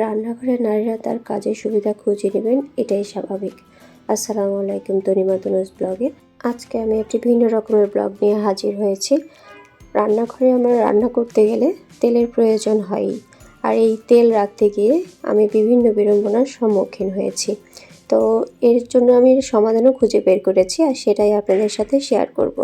রান্নাঘরে নারীরা তার কাজের সুবিধা খুঁজে নেবেন, এটাই স্বাভাবিক। আসসালামু আলাইকুম, তনিমা তনুজ ব্লগে আজকে আমি একটি ভিন্ন রকমের ব্লগ নিয়ে হাজির হয়েছি। রান্নাঘরে আমরা রান্না করতে গেলে তেলের প্রয়োজন হয়ই, আর এই তেল রাখতে গিয়ে আমি বিভিন্ন বিড়ম্বনার সম্মুখীন হয়েছি। তো এর জন্য আমি সমাধানও খুঁজে বের করেছি, আর সেটাই আপনাদের সাথে শেয়ার করব।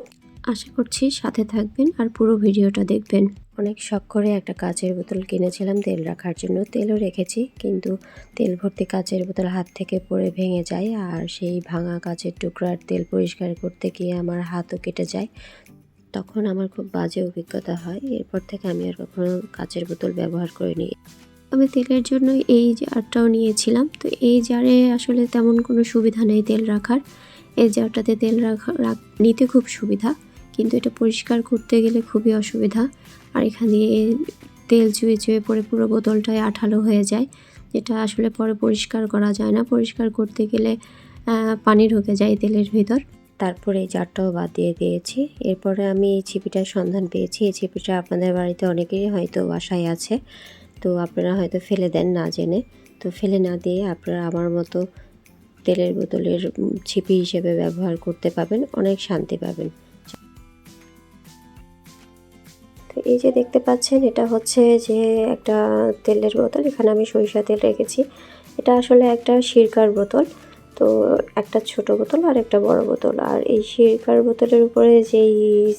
আশা করছি সাথে থাকবেন আর পুরো ভিডিওটা দেখবেন। অনেক শখ করে একটা কাচের বোতল কিনেছিলাম তেল রাখার জন্য, তেলও রেখেছি, কিন্তু তেল ভর্তি কাচের বোতল হাত থেকে পড়ে ভেঙে যায়, আর সেই ভাঙা কাচের টুকরার তেল পরিষ্কার করতে গিয়ে আমার হাতও কেটে যায়। তখন আমার খুব বাজে অভিজ্ঞতা হয়। এরপর থেকে আমি আর কখনো কাচের বোতল ব্যবহার করিনি। আমি তেলের জন্য এই জারটাও নিয়েছিলাম। তো এই জারে আসলে তেমন কোনো সুবিধা নেই তেল রাখার। এই জারটাতে তেল নিতে খুব সুবিধা, কিন্তু এটা পরিষ্কার করতে গেলে খুবই অসুবিধা। আর এখানে তেল চুয়ে চুয়ে পরে পুরো বোতলটাই আঠালো হয়ে যায়, যেটা আসলে পরে পরিষ্কার করা যায় না। পরিষ্কার করতে গেলে পানি ঢুকে যায় তেলের ভিতর। তারপরে এই জারটাও বাদ দিয়ে দিয়েছি। এরপরে আমি এই ছিপিটার সন্ধান পেয়েছি। এই ছিপিটা আপনাদের বাড়িতে অনেকেরই হয়তো বাসায় আছে, তো আপনারা হয়তো ফেলে দেন না জেনে। তো ফেলে না দিয়ে আপনারা আমার মতো তেলের বোতলের ছিপি হিসেবে ব্যবহার করতে পাবেন, অনেক শান্তি পাবেন। তো এই যে দেখতে পাচ্ছেন, এটা হচ্ছে যে একটা তেলের বোতল। এখানে আমি সরিষা তেল রেখেছি। এটা আসলে একটা সিরকার বোতল। তো একটা ছোট বোতল আর একটা বড় বোতল। আর এই সিরকার বোতলের উপরে যেই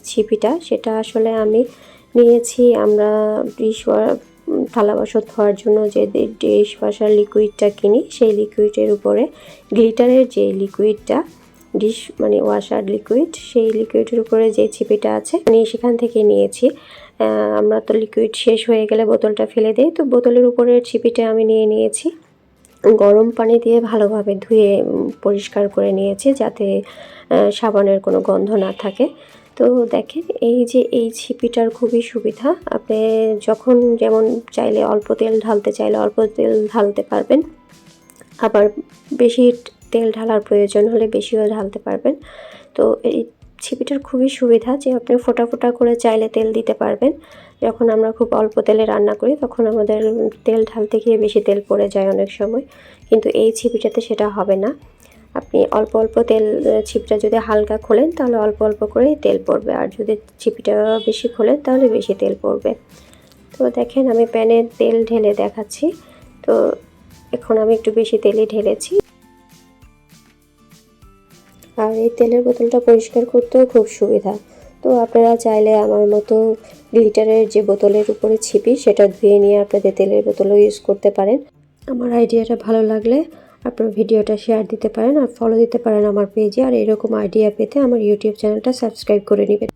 ছিপিটা, সেটা আসলে আমি নিয়েছি আমরা থালা বাসন ধোয়ার জন্য যে ডিশ ওয়াশার লিকুইডটা কিনি, সেই লিকুইডের উপরে গ্লিটারের যে লিকুইডটা, ডিশ মানে ওয়াশার লিকুইড, সেই লিকুইডের উপরে যে ছিপিটা আছে আমি সেখান থেকে নিয়েছি। আমরা তো লিকুইড শেষ হয়ে গেলে বোতলটা ফেলে দিই, তো বোতলের উপরের ছিপিটা আমি নিয়ে নিয়েছি। গরম পানি দিয়ে ভালোভাবে ধুয়ে পরিষ্কার করে নিয়েছি, যাতে সাবানের কোনো গন্ধ না থাকে। তো দেখেন, এই যে এই ছিপিটার খুবই সুবিধা। আপনি যখন যেমন চাইলে অল্প তেল ঢালতে চাইলে অল্প তেল ঢালতে পারবেন, আবার বেশি তেল ঢালার প্রয়োজন হলে বেশিও ঢালতে পারবেন। তো এই ছিপিটার খুবই সুবিধা যে আপনি ফোঁটা ফোঁটা করে চাইলে তেল দিতে পারবেন। যখন আমরা খুব অল্প তেলে রান্না করি, তখন আমাদের তেল ঢালতে গিয়ে বেশি তেল পড়ে যায় অনেক সময়, কিন্তু এই ছিপিটাতে সেটা হবে না। আপনি অল্প অল্প তেল, ছিপিটা যদি হালকা খোলেন তাহলে অল্প অল্প করেই তেল পড়বে, আর যদি ছিপিটা বেশি খোলেন তাহলে বেশি তেল পড়বে। তো দেখেন, আমি প্যানে তেল ঢেলে দেখাচ্ছি। তো এখন আমি একটু বেশি তেলই ঢেলেছি। আর এই তেলের বোতলটা পরিষ্কার করতেও খুব সুবিধা। তো আপনারা চাইলে আমার মতো গ্লিটারের যে বোতলের উপরে ছিপি, সেটা ধুয়ে নিয়ে আপনাদের তেলের বোতলও ইউজ করতে পারেন। আমার আইডিয়াটা ভালো লাগলে আপনার ভিডিওটা শেয়ার দিতে পারেন, আর ফলো দিতে পারেন আমার পেজে। আর এরকম আইডিয়া পেতে আমার ইউটিউব চ্যানেলটা সাবস্ক্রাইব করে নেবেন।